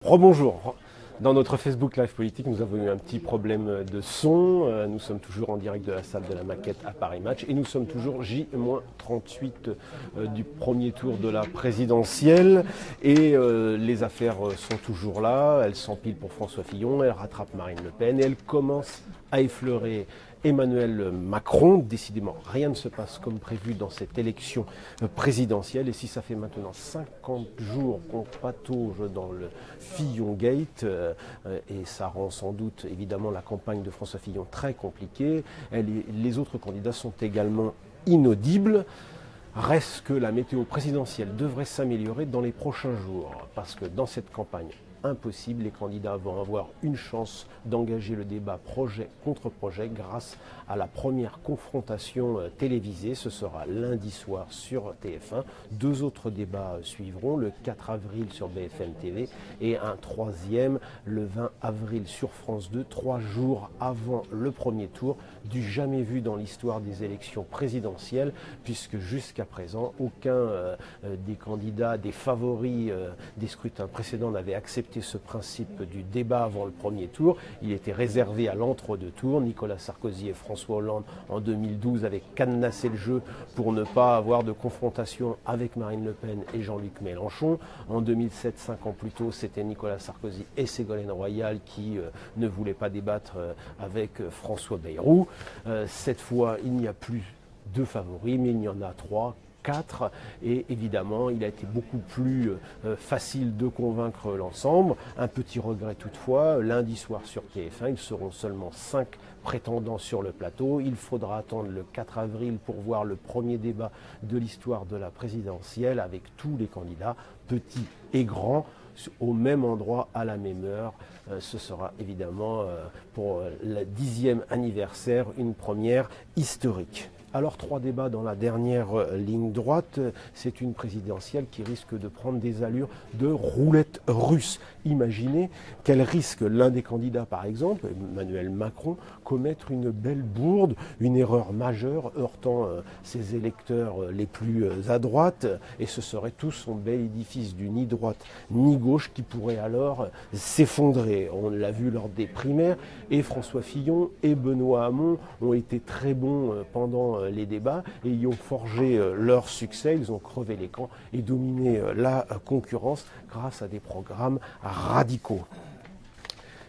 Rebonjour. Dans notre Facebook Live Politique, nous avons eu un petit problème de son. Nous sommes toujours en direct de la salle de la Maquette à Paris Match et nous sommes toujours J-38 du premier tour de la présidentielle. Et les affaires sont toujours là. Elles s'empilent pour François Fillon, elles rattrapent Marine Le Pen et elles commencent à effleurer Emmanuel Macron. Décidément, rien ne se passe comme prévu dans cette élection présidentielle. Et si ça fait maintenant 50 jours qu'on patauge dans le Fillon Gate, et ça rend sans doute évidemment la campagne de François Fillon très compliquée, les autres candidats sont également inaudibles. Reste que la météo présidentielle devrait s'améliorer dans les prochains jours, parce que dans cette campagne impossible, les candidats vont avoir une chance d'engager le débat projet contre projet grâce à la première confrontation télévisée. Ce sera lundi soir sur TF1. Deux autres débats suivront, le 4 avril sur BFM TV et un troisième le 20 avril sur France 2, 3 jours avant le premier tour, du jamais vu dans l'histoire des élections présidentielles, puisque jusqu'à présent, aucun des candidats, des favoris des scrutins précédents n'avait accepté ce principe du débat avant le premier tour. Il était réservé à l'entre-deux tours. Nicolas Sarkozy et François Hollande en 2012 avaient cadenassé le jeu pour ne pas avoir de confrontation avec Marine Le Pen et Jean-Luc Mélenchon. En 2007, 5 ans plus tôt, c'était Nicolas Sarkozy et Ségolène Royal qui ne voulaient pas débattre avec François Bayrou. Cette fois, il n'y a plus deux favoris, mais il y en a 3. 4, et évidemment il a été beaucoup plus facile de convaincre l'ensemble. Un petit regret toutefois, lundi soir sur TF1, ils seront seulement 5 prétendants sur le plateau. Il faudra attendre le 4 avril pour voir le premier débat de l'histoire de la présidentielle avec tous les candidats, petits et grands, au même endroit, à la même heure. Ce sera évidemment pour le 10e anniversaire une première historique. Alors 3 débats dans la dernière ligne droite, c'est une présidentielle qui risque de prendre des allures de roulette russe. Imaginez quel risque l'un des candidats, par exemple, Emmanuel Macron, commettre une belle bourde, une erreur majeure heurtant ses électeurs les plus à droite, et ce serait tout son bel édifice du ni droite ni gauche qui pourrait alors s'effondrer. On l'a vu lors des primaires, et François Fillon et Benoît Hamon ont été très bons pendant les débats et y ont forgé leur succès. Ils ont crevé les camps et dominé la concurrence grâce à des programmes radicaux.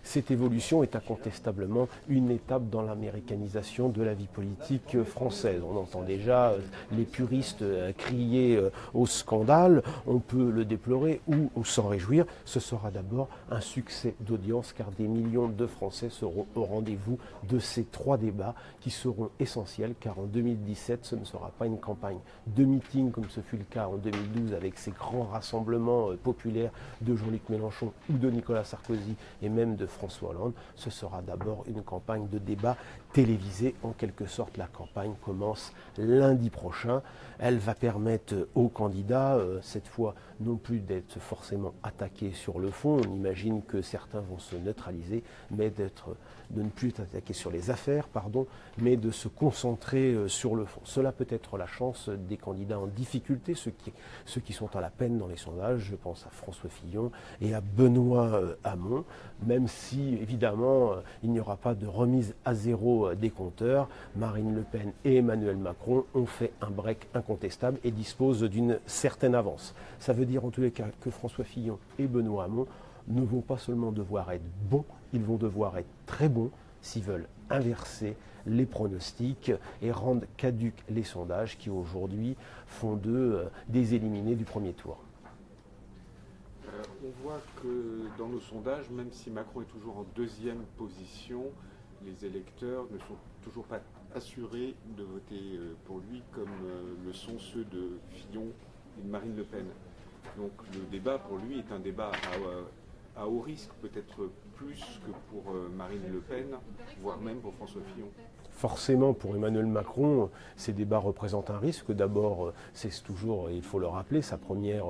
Cette évolution est incontestablement une étape dans l'américanisation de la vie politique française. On entend déjà les puristes crier au scandale, on peut le déplorer ou s'en réjouir. Ce sera d'abord un succès d'audience car des millions de Français seront au rendez-vous de ces 3 débats qui seront essentiels car en 2017 ce ne sera pas une campagne de meeting comme ce fut le cas en 2012 avec ces grands rassemblements populaires de Jean-Luc Mélenchon ou de Nicolas Sarkozy et même de François Hollande. Ce sera d'abord une campagne de débat télévisée. En quelque sorte, la campagne commence lundi prochain. Elle va permettre aux candidats, cette fois, non plus d'être forcément attaqués sur le fond. On imagine que certains vont se neutraliser, mais de ne plus être attaqués sur les affaires, mais de se concentrer sur le fond. Cela peut être la chance des candidats en difficulté, ceux qui sont à la peine dans les sondages. Je pense à François Fillon et à Benoît Hamon, même si évidemment il n'y aura pas de remise à zéro des compteurs. Marine Le Pen et Emmanuel Macron ont fait un break incontestable et disposent d'une certaine avance. Ça veut dire en tous les cas que François Fillon et Benoît Hamon ne vont pas seulement devoir être bons, ils vont devoir être très bons s'ils veulent inverser les pronostics et rendre caducs les sondages qui aujourd'hui font d'eux des éliminés du premier tour. On voit que dans nos sondages, même si Macron est toujours en 2e position, les électeurs ne sont toujours pas assurés de voter pour lui comme le sont ceux de Fillon et de Marine Le Pen. Donc le débat pour lui est un débat à haut risque, peut-être plus que pour Marine Le Pen, voire même pour François Fillon. Forcément, pour Emmanuel Macron, ces débats représentent un risque. D'abord, c'est toujours, il faut le rappeler, sa première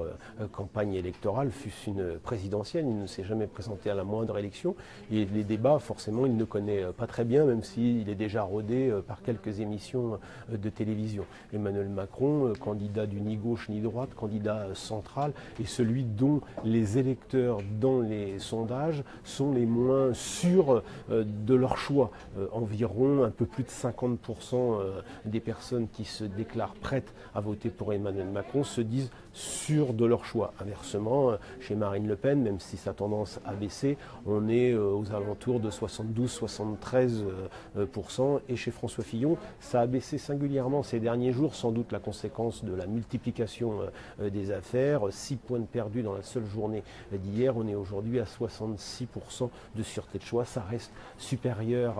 campagne électorale fut une présidentielle. Il ne s'est jamais présenté à la moindre élection. Et les débats, forcément, il ne connaît pas très bien, même s'il est déjà rodé par quelques émissions de télévision. Emmanuel Macron, candidat du ni gauche ni droite, candidat central, est celui dont les électeurs dans les les sondages sont les moins sûrs de leur choix. Environ un peu plus de 50% des personnes qui se déclarent prêtes à voter pour Emmanuel Macron se disent sûrs de leur choix. Inversement, chez Marine Le Pen, même si ça a tendance à baisser, on est aux alentours de 72-73%. Et chez François Fillon, ça a baissé singulièrement ces derniers jours, sans doute la conséquence de la multiplication des affaires. 6 points de perdus dans la seule journée d'hier. On est aujourd'hui à 66% de sûreté de choix. Ça reste supérieur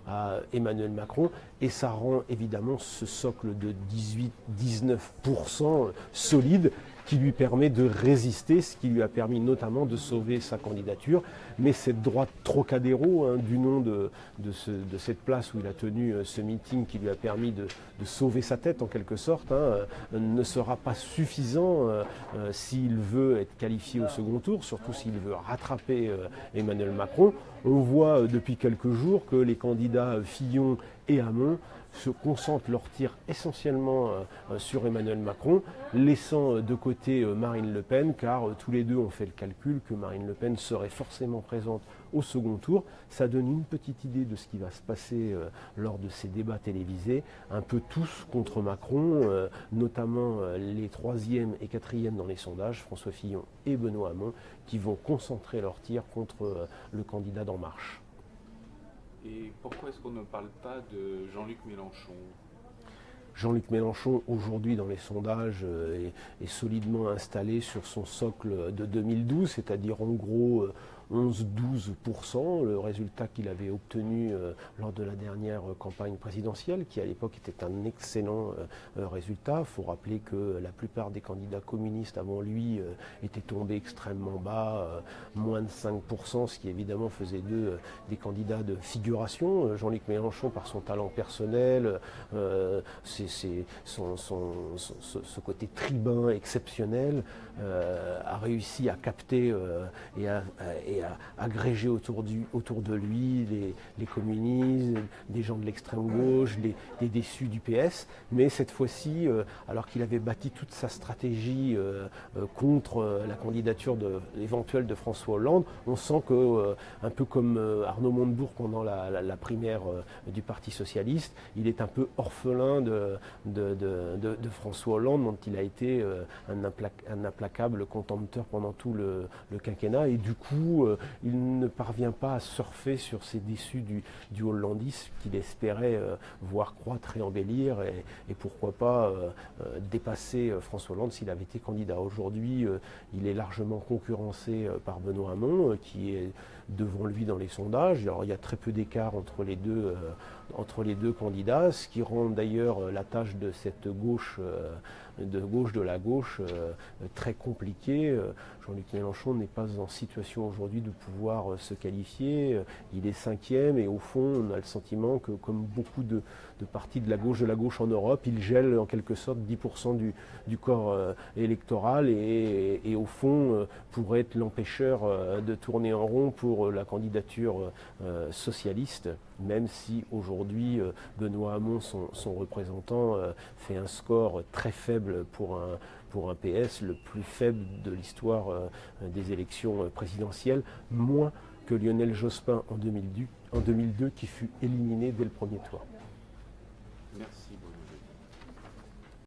à Emmanuel Macron et ça rend évidemment ce socle de 18-19% solide qui lui permet de résister, ce qui lui a permis notamment de sauver sa candidature. Mais cette droite Trocadéro, du nom de cette place où il a tenu ce meeting qui lui a permis de sauver sa tête en quelque sorte, ne sera pas suffisant s'il veut être qualifié au second tour, surtout s'il veut rattraper Emmanuel Macron. On voit depuis quelques jours que les candidats Fillon et Hamon se concentrent leur tir essentiellement sur Emmanuel Macron, laissant de côté Marine Le Pen, car tous les deux ont fait le calcul que Marine Le Pen serait forcément présente au second tour. Ça donne une petite idée de ce qui va se passer lors de ces débats télévisés, un peu tous contre Macron, notamment les 3e et 4e dans les sondages, François Fillon et Benoît Hamon, qui vont concentrer leur tir contre le candidat d'En Marche. Et pourquoi est-ce qu'on ne parle pas de Jean-Luc Mélenchon ? Jean-Luc Mélenchon, aujourd'hui dans les sondages, est solidement installé sur son socle de 2012, c'est-à-dire en gros 11-12%, le résultat qu'il avait obtenu lors de la dernière campagne présidentielle, qui à l'époque était un excellent résultat. Il faut rappeler que la plupart des candidats communistes avant lui étaient tombés extrêmement bas, moins de 5%, ce qui évidemment faisait d'eux des candidats de figuration. Jean-Luc Mélenchon, par son talent personnel, ce côté tribun exceptionnel, a réussi à capter et à agréger autour de lui les communistes, des gens de l'extrême gauche, des déçus du PS. Mais cette fois-ci, alors qu'il avait bâti toute sa stratégie contre la candidature éventuelle de François Hollande, on sent que, un peu comme Arnaud Montebourg pendant la primaire du Parti Socialiste, il est un peu orphelin de François Hollande, dont il a été un implacable contempteur pendant tout le quinquennat. Et du coup, il ne parvient pas à surfer sur ces déçus du hollandisme qu'il espérait voir croître et embellir et pourquoi pas dépasser François Hollande s'il avait été candidat. Aujourd'hui, il est largement concurrencé par Benoît Hamon, qui est devant lui dans les sondages. Alors, il y a très peu d'écart entre les deux candidats, ce qui rend d'ailleurs la tâche de cette gauche de la gauche très compliquée. Jean-Luc Mélenchon n'est pas en situation aujourd'hui de pouvoir se qualifier. Il est 5e et au fond, on a le sentiment que, comme beaucoup de partis de la gauche en Europe, il gèle en quelque sorte 10% du corps électoral et au fond pourrait être l'empêcheur de tourner en rond pour la candidature socialiste, même si aujourd'hui Benoît Hamon, son représentant, fait un score très faible pour un PS, le plus faible de l'histoire des élections présidentielles, moins que Lionel Jospin en 2002 qui fut éliminé dès le premier tour. Merci.